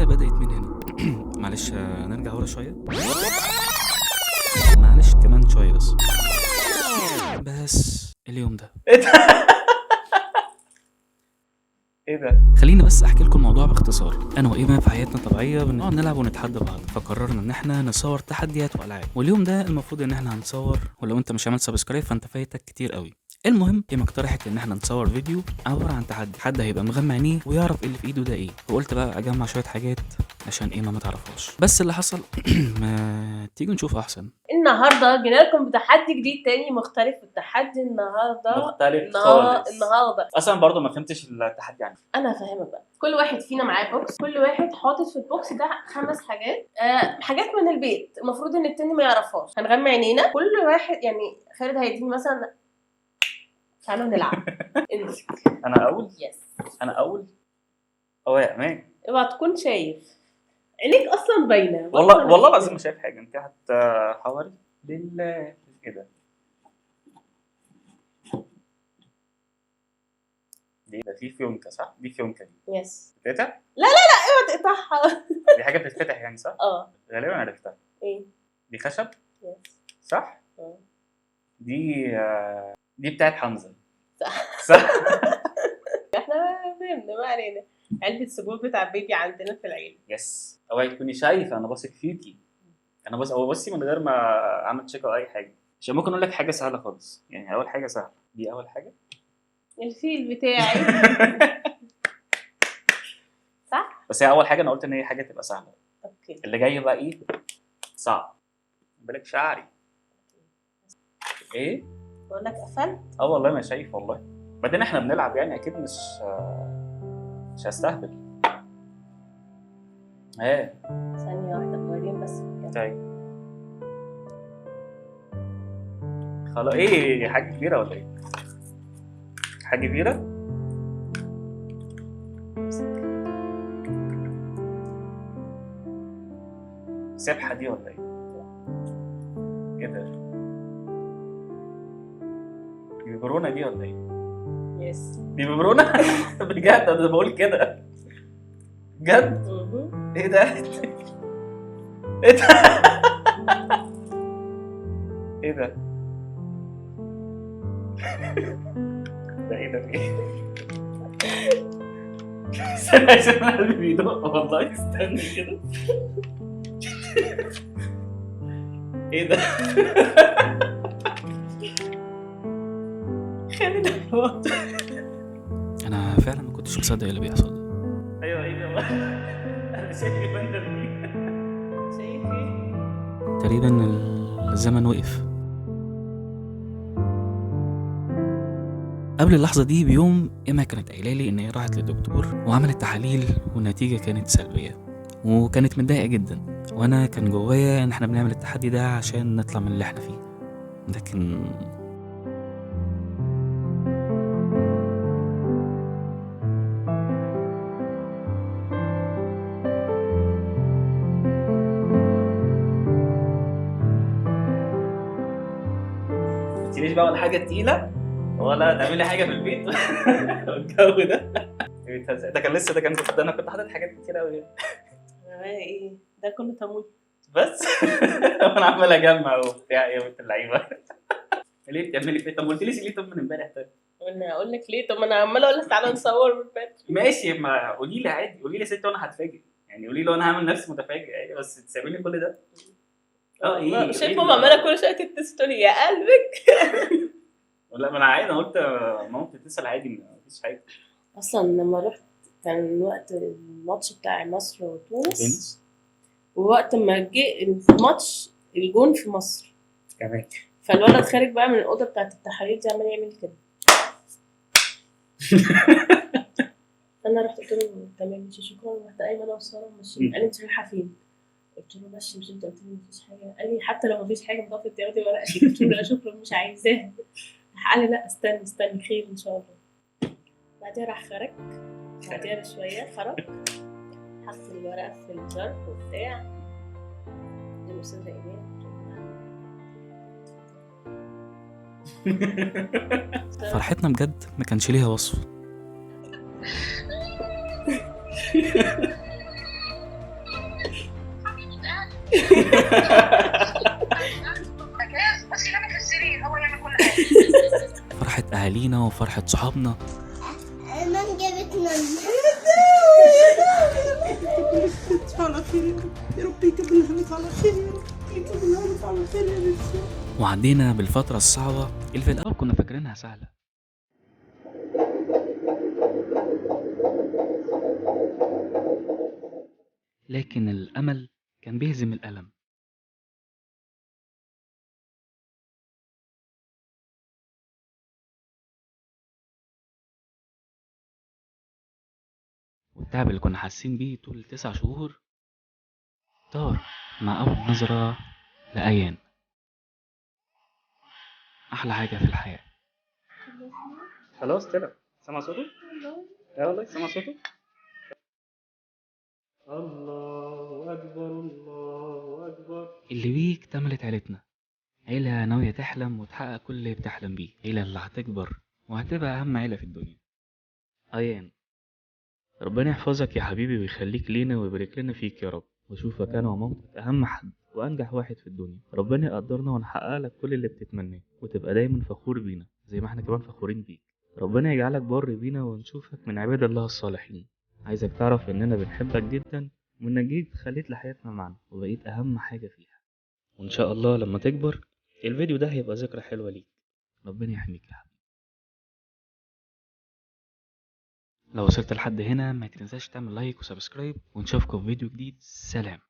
الحكاية بدأت من هنا. معلش نرجع ورا شوية. معلش كمان شوية بس اليوم ده ايه ده؟ خليني بس احكي لكم الموضوع باختصار. انا وايمان في حياتنا طبيعيه بنقعد نلعب ونتحدى بعض، فقررنا ان احنا نصور تحديات والعاب، واليوم ده المفروض ان احنا هنصور، ولو انت مش عامل سبسكرايب فانت فايتك كتير قوي. المهم هي اقترحت ان احنا نصور فيديو عباره عن تحدي، حد هيبقى مغمى عينيه ويعرف ايه اللي في ايده ده ايه، وقلت بقى اجمع شويه حاجات عشان ايه ما تعرفهاش. بس اللي حصل ما تيجي نشوف احسن. النهارده جينا لكم بتحدي جديد تاني مختلف. التحدي النهارده مختلف خالص. النهارده اصلا برضو ما فهمتش التحدي يعني. انا فاهمك بقى. كل واحد فينا معاه بوكس، كل واحد حاطط في البوكس ده 5 حاجات، حاجات من البيت المفروض ان التاني ما يعرفهاش. هنغمى عينينا كل واحد، يعني خالد هيديني مثلا، تعالوا نلعب. امسك. انا اول يس. انا اول هو يا امان. اوعى تكون شايف، عينيك اصلا باينه. والله العظيم ما شايف حاجه. انت هتحاوري لله ايه ده؟ ده في فيونكه صح؟ دي فيونكه دي يس. بتتفتح؟ اوعى تقطعها. دي حاجه بتتفتح يعني صح؟ غالبا عرفتها. ايه؟ دي خشب يس. صح؟ دي بتاعت حمزه. صح. احنا فهمنا، ما علينا. علبة سجود بتاع بيبي عندنا في العيلة. يس. اوعي تكوني شايفه انا باثق فيكي. انا بصي من غير ما اعمل تشيك او اي حاجه، عشان ممكن اقول لك حاجه سهله خالص. يعني اول حاجه سهله، دي اول حاجه. الفيل بتاعي. صح؟ بس هي اول حاجه انا قلت ان هي حاجه تبقى سهله. اوكي. اللي جاي بقى ايه؟ صعب. بالك شعري. ايه؟ بقول لك قفلت. والله ما شايف والله. بعدين احنا بنلعب يعني اكيد مش هستهبل. ثانية واحدة بوريهم بس. طيب خلاص. ايه حاجه كبيره ولا ايه؟ حاجه كبيره. سبحه دي ولا ايه؟ كده. دي ببرونه دي ولا ايه؟ يس. دي ببرونه. بجد انا بقول كده بجد. ايه ده؟ ايه ده؟ ايه ده؟ ده ايه ده؟ استنى عشان قلبي بيدق والله. استنى كده. ايه ده؟ خالد الوقت. انا فعلا ما كنتش مصدق اللي بيحصل ده. ايوه ايه ده؟ انا شايف بندر مين؟ شايف ايه؟ تقريبا الزمن وقف. قبل اللحظة دي بيوم إما كانت قايلة لي إن هي راحت للدكتور وعملت تحاليل والنتيجة كانت سلبية، وكانت متضايقة جدا، وأنا كان جوايا إن إحنا بنعمل التحدي ده عشان نطلع من اللي إحنا فيه. لكن ما تشيليش بقى ولا حاجه تقيله ولا تعملي حاجه في البيت. والجو ده كان لسه ده انا كنت حاطط حاجات كتير قوي. ايه ده كله تمويل بس. انا عمال اجمع وبتاع. ايه بنت اللعيبه؟ ليه بتعملي كده؟ طب ما قلتليش ليه؟ طب من امبارح. طيب انا اقول لك ليه؟ طب ما انا عماله اقول لك تعالى نصور بالباتري. ماشي، ما قولي لي عادي. قولي لي يا ست وانا هتفاجئ. يعني قولي لي انا هعمل نفسي متفاجئ يعني، بس تسيبي لي كل ده. ايه شايف ماما عماله كل شويه تستوري يا قلبك. لا ما انا عادي. انا قلت ماما بتتصل عادي، ما فيش حاجه. اصلا لما رحت كان وقت الماتش بتاع مصر وتونس، ووقت ما جه الماتش الجون في مصر كمان، فالولد خارج بقى من الاوضه بتاعت التحاليل دي عمال يعمل كده. انا رحت قلت له تمام ماشي شكرا. رحت قايمه انا وساره ماشيين. قال لي انت رايحه فين؟ قلت له ماشي. مش انت قلت لي مفيش حاجه؟ قال لي حتى لو مفيش حاجه مضافه تاخدي ورقه شيك. قلت له لا شكرا مش عايزاها. قال لي لا استني خير ان شاء الله. بعدين راح خرج. بعدين بشويه خرج حط الورقه في الظرف وبتاع. الاستاذه ايمان فرحتنا بجد ما كانش ليها وصف. بس ينام في السرير هو يعمل كل حاجه. فرحة اهالينا وفرحة صحابنا. من جابتنا على خير يا رب يكملها على خير يا رب يكملها على خير يا بنتي. وعدينا بالفترة الصعبة اللي في الأول كنا فاكرينها سهلة. لكن الأمل كان بيهزم الألم. والتعب اللي كنا حاسين بيه طول 9 شهور طار مع أول نظرة لأيان. أحلى حاجة في الحياة. خلاص طلع. سمع صوته؟ لا والله سمع صوته. الله اكبر الله اكبر. اللي بيه اكتملت عيلتنا، عيلة ناوية تحلم وتحقق كل اللي بتحلم بيه، عيلة اللي هتكبر وهتبقى أهم عيلة في الدنيا. أيان، ربنا يحفظك يا حبيبي ويخليك لينا ويبارك لنا فيك يا رب، واشوفك انا ومامتك اهم حد وانجح واحد في الدنيا. ربنا يقدرنا ونحقق لك كل اللي بتتمناه وتبقى دايما فخور بينا زي ما احنا كمان فخورين بيك. ربنا يجعلك بر بينا ونشوفك من عباد الله الصالحين. عايزك تعرف اننا بنحبك جدا وانك جيت خليت لحياتنا معنا وبقيت اهم حاجة فيها. وان شاء الله لما تكبر الفيديو ده هيبقى ذكرى حلوة ليك. ربنا يحميك يا حبيبي. لو وصلت لحد هنا ما تنساش تعمل لايك وسبسكرايب ونشوفكم في فيديو جديد. سلام.